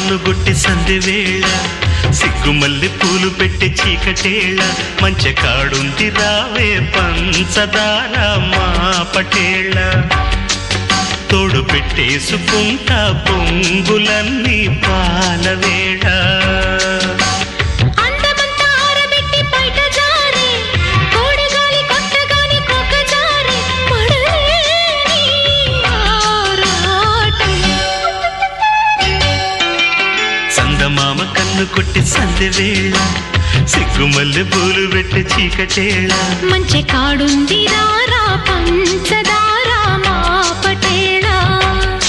కన్నుగొట్టి సందెవేళ సిగ్గుమల్లి పూలు పెట్టి చీకటేళ మంచె కాడుంది రావే పంచదార మా పటేళ తోడు పెట్టేసుకుంటా పొంగులన్నీ పాలవేళ చందమామ కన్ను కొట్టి సందెవేళ సిగ్గుమల్లి పూలు పెట్టి చీకటేళ మంచె కాడుంది రారా పంచదార మా పటేళ